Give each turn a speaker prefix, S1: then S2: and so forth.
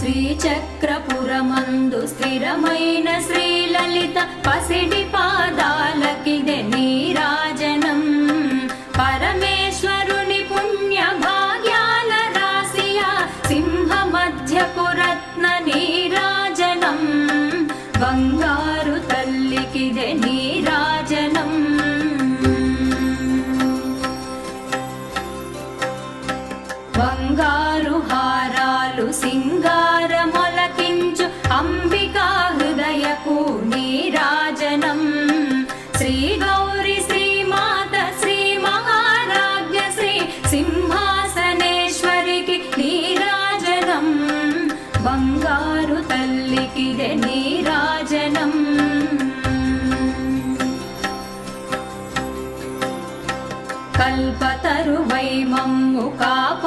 S1: శ్రీచక్రపురమందు స్థిరమైన శ్రీలలిత పసిడి పాదాలకిదే నీరాజనం. పరమేశ్వరుని పుణ్య భాగ్యాల రాశియా సింహ మధ్యపు రత్న నీరాజనం. బంగారు తల్లికిదే నీరాజనం. బంగారు హారాలు సింగారమొలకించు అంబికా హృదయపు నీరాజనం. శ్రీ గౌరి శ్రీమాత శ్రీ మహారాజ్ఞ శ్రీ సింహాసనేశ్వరికి నీరాజనం. బంగారు తల్లికిదే నీరాజనం. కల్పతరువై మమ్ము కాపాడు